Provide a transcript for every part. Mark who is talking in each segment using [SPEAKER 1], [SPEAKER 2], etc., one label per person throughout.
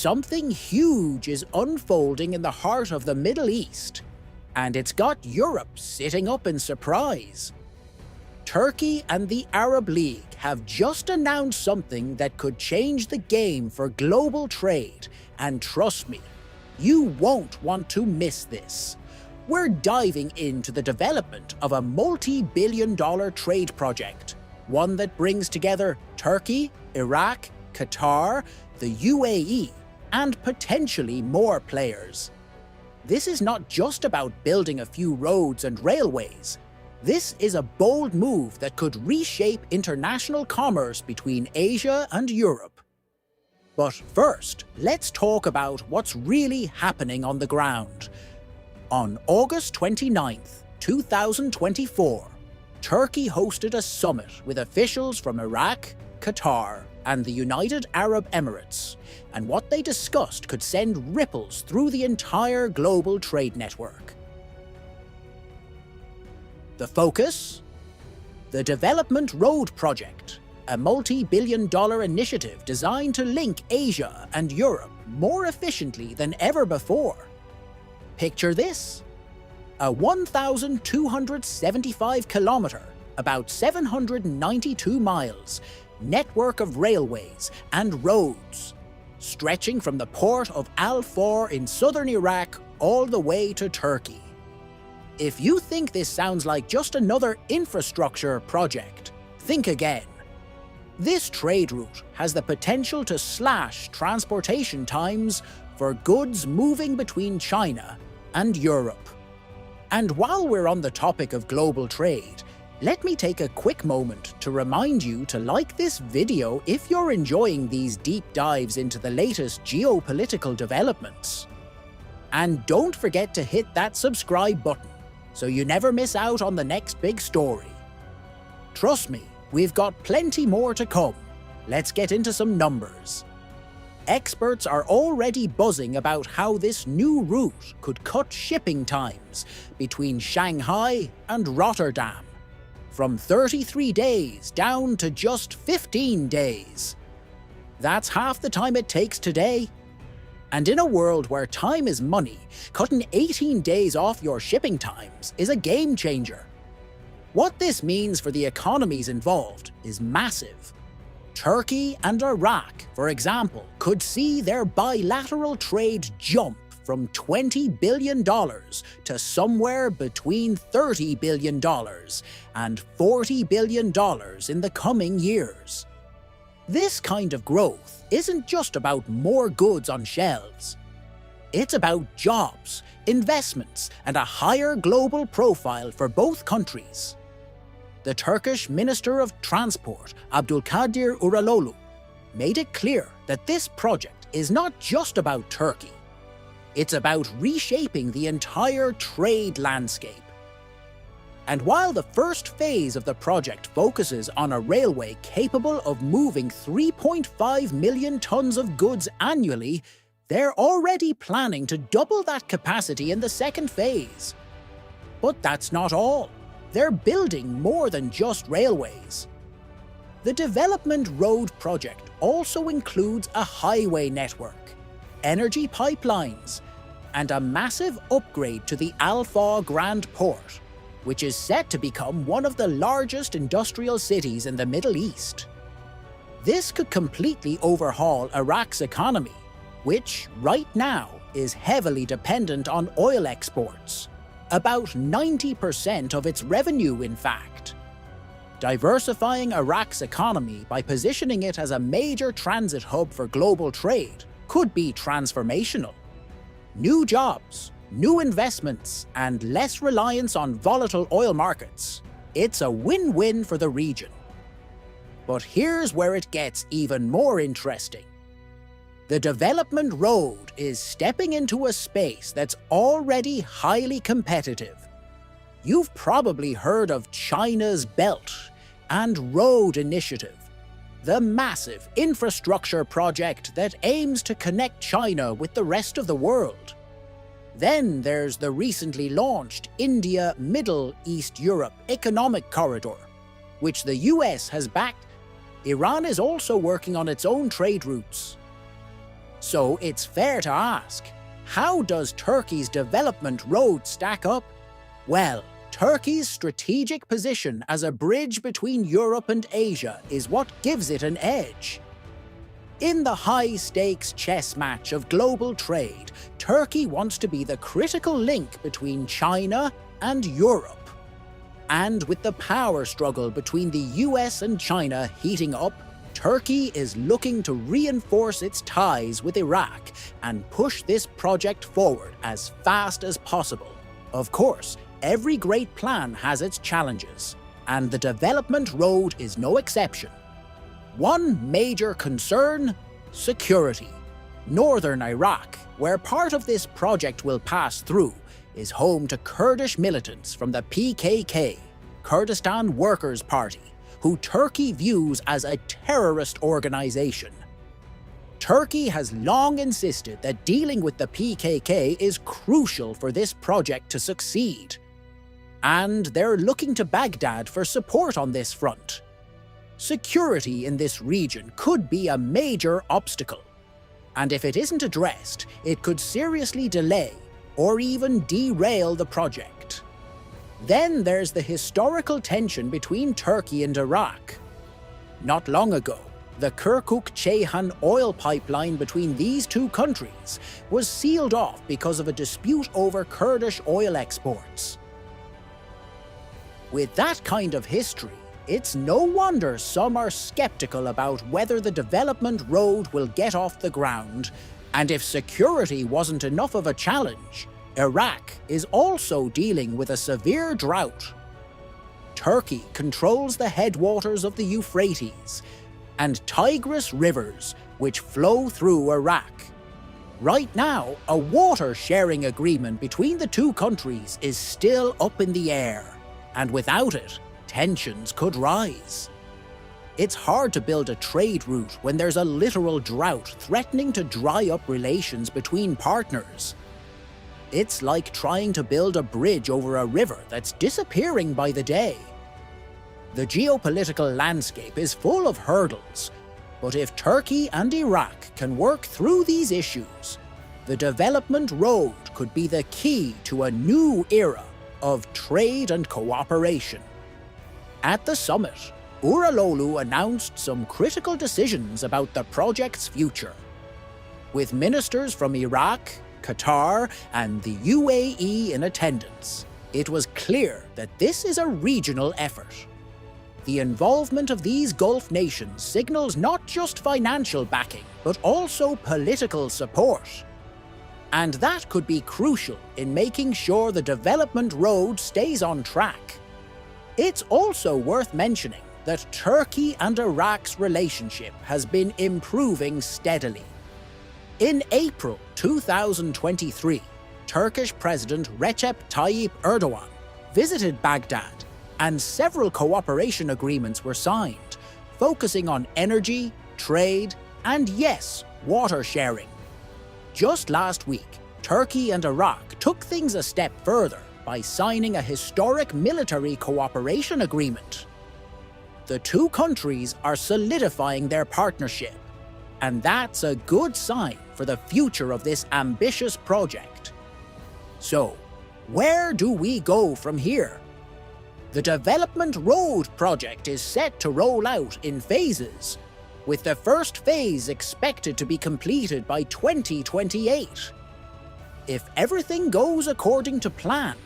[SPEAKER 1] Something huge is unfolding in the heart of the Middle East, and it's got Europe sitting up in surprise. Turkey and the Arab League have just announced something that could change the game for global trade, and trust me, you won't want to miss this. We're diving into the development of a multi-billion-dollar trade project, one that brings together Turkey, Iraq, Qatar, the UAE, and potentially more players. This is not just about building a few roads and railways. This is a bold move that could reshape international commerce between Asia and Europe. But first, let's talk about what's really happening on the ground. On August 29, 2024, Turkey hosted a summit with officials from Iraq, Qatar, and the United Arab Emirates, and what they discussed could send ripples through the entire global trade network. The focus? The Development Road Project, a multi-billion-dollar initiative designed to link Asia and Europe more efficiently than ever before. Picture this: a 1,275-kilometer, about 792 miles, network of railways and roads, stretching from the port of Al-Faw in southern Iraq all the way to Turkey. If you think this sounds like just another infrastructure project, think again. This trade route has the potential to slash transportation times for goods moving between China and Europe. And while we're on the topic of global trade, let me take a quick moment to remind you to like this video if you're enjoying these deep dives into the latest geopolitical developments. And don't forget to hit that subscribe button so you never miss out on the next big story. Trust me, we've got plenty more to come. Let's get into some numbers. Experts are already buzzing about how this new route could cut shipping times between Shanghai and Rotterdam from 33 days down to just 15 days. That's half the time it takes today. And in a world where time is money, cutting 18 days off your shipping times is a game changer. What this means for the economies involved is massive. Turkey and Iraq, for example, could see their bilateral trade jump from $20 billion to somewhere between $30 billion and $40 billion in the coming years. This kind of growth isn't just about more goods on shelves. It's about jobs, investments, and a higher global profile for both countries. The Turkish Minister of Transport, Abdulkadir Uraloglu, made it clear that this project is not just about Turkey. It's about reshaping the entire trade landscape. And while the first phase of the project focuses on a railway capable of moving 3.5 million tons of goods annually, they're already planning to double that capacity in the second phase. But that's not all. They're building more than just railways. The Development Road Project also includes a highway network, energy pipelines, and a massive upgrade to the Al-Faw Grand Port, which is set to become one of the largest industrial cities in the Middle East. This could completely overhaul Iraq's economy, which, right now, is heavily dependent on oil exports. About 90% of its revenue, in fact. Diversifying Iraq's economy by positioning it as a major transit hub for global trade could be transformational. New jobs, new investments, and less reliance on volatile oil markets. It's a win-win for the region. But here's where it gets even more interesting. The Development Road is stepping into a space that's already highly competitive. You've probably heard of China's Belt and Road Initiative, the massive infrastructure project that aims to connect China with the rest of the world. Then there's the recently launched India-Middle East Europe Economic Corridor, which the US has backed. Iran is also working on its own trade routes. So it's fair to ask, how does Turkey's development road stack up? Well, Turkey's strategic position as a bridge between Europe and Asia is what gives it an edge. In the high-stakes chess match of global trade, Turkey wants to be the critical link between China and Europe. And with the power struggle between the US and China heating up, Turkey is looking to reinforce its ties with Iraq and push this project forward as fast as possible. Of course, every great plan has its challenges, and the development road is no exception. One major concern: security. Northern Iraq, where part of this project will pass through, is home to Kurdish militants from the PKK, Kurdistan Workers' Party, who Turkey views as a terrorist organization. Turkey has long insisted that dealing with the PKK is crucial for this project to succeed. And they're looking to Baghdad for support on this front. Security in this region could be a major obstacle, and if it isn't addressed, it could seriously delay or even derail the project. Then there's the historical tension between Turkey and Iraq. Not long ago, the Kirkuk-Ceyhan oil pipeline between these two countries was sealed off because of a dispute over Kurdish oil exports. With that kind of history, it's no wonder some are skeptical about whether the development road will get off the ground, and if security wasn't enough of a challenge, Iraq is also dealing with a severe drought. Turkey controls the headwaters of the Euphrates and Tigris rivers, which flow through Iraq. Right now, a water-sharing agreement between the two countries is still up in the air, and without it, tensions could rise. It's hard to build a trade route when there's a literal drought threatening to dry up relations between partners. It's like trying to build a bridge over a river that's disappearing by the day. The geopolitical landscape is full of hurdles, but if Turkey and Iraq can work through these issues, the development road could be the key to a new era of trade and cooperation. At the summit, Uralolu announced some critical decisions about the project's future. With ministers from Iraq, Qatar, and the UAE in attendance, it was clear that this is a regional effort. The involvement of these Gulf nations signals not just financial backing, but also political support. And that could be crucial in making sure the development road stays on track. It's also worth mentioning that Turkey and Iraq's relationship has been improving steadily. In April 2023, Turkish President Recep Tayyip Erdogan visited Baghdad, and several cooperation agreements were signed, focusing on energy, trade, and yes, water sharing. Just last week, Turkey and Iraq took things a step further by signing a historic military cooperation agreement. The two countries are solidifying their partnership, and that's a good sign for the future of this ambitious project. So, where do we go from here? The Development Road project is set to roll out in phases, with the first phase expected to be completed by 2028. If everything goes according to plan,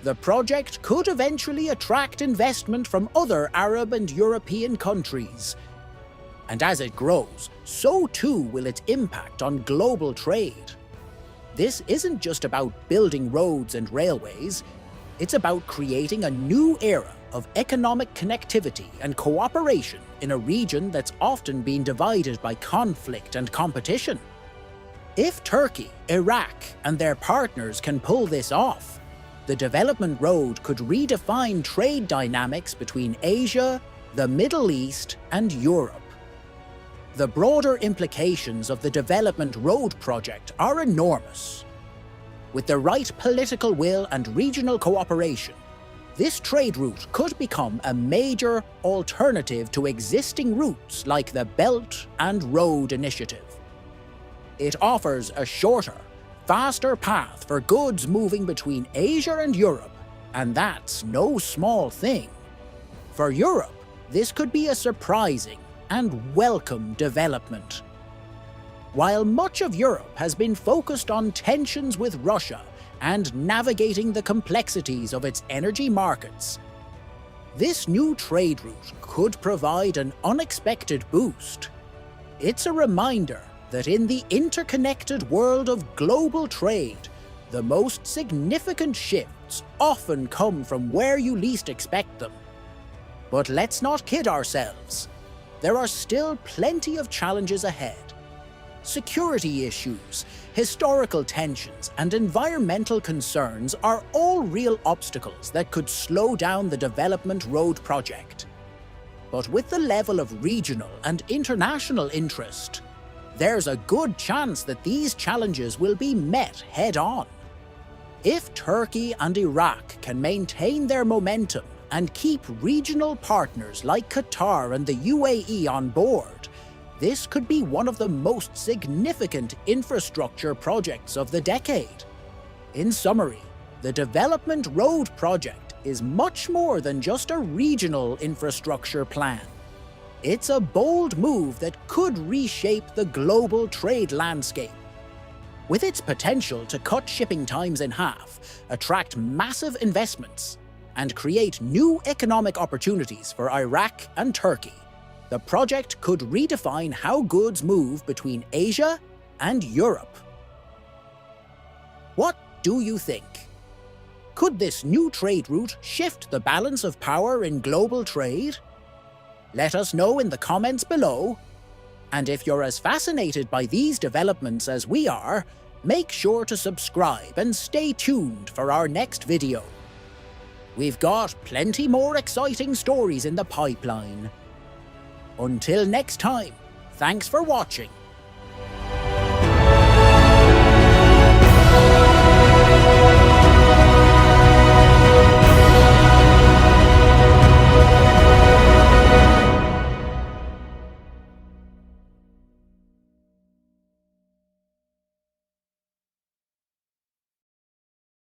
[SPEAKER 1] the project could eventually attract investment from other Arab and European countries. And as it grows, so too will its impact on global trade. This isn't just about building roads and railways, it's about creating a new era of economic connectivity and cooperation in a region that's often been divided by conflict and competition. If Turkey, Iraq, and their partners can pull this off, the development road could redefine trade dynamics between Asia, the Middle East, and Europe. The broader implications of the Development Road project are enormous. With the right political will and regional cooperation, this trade route could become a major alternative to existing routes like the Belt and Road Initiative. It offers a shorter, faster path for goods moving between Asia and Europe, and that's no small thing. For Europe, this could be a surprising and welcome development. While much of Europe has been focused on tensions with Russia and navigating the complexities of its energy markets, this new trade route could provide an unexpected boost. It's a reminder that in the interconnected world of global trade, the most significant shifts often come from where you least expect them. But let's not kid ourselves. There are still plenty of challenges ahead. Security issues, historical tensions, and environmental concerns are all real obstacles that could slow down the development road project. But with the level of regional and international interest, there's a good chance that these challenges will be met head-on. If Turkey and Iraq can maintain their momentum and keep regional partners like Qatar and the UAE on board, this could be one of the most significant infrastructure projects of the decade. In summary, the Development Road Project is much more than just a regional infrastructure plan. It's a bold move that could reshape the global trade landscape. With its potential to cut shipping times in half, attract massive investments, and create new economic opportunities for Iraq and Turkey, the project could redefine how goods move between Asia and Europe. What do you think? Could this new trade route shift the balance of power in global trade? Let us know in the comments below. And if you're as fascinated by these developments as we are, make sure to subscribe and stay tuned for our next video. We've got plenty more exciting stories in the pipeline. Until next time, thanks for watching.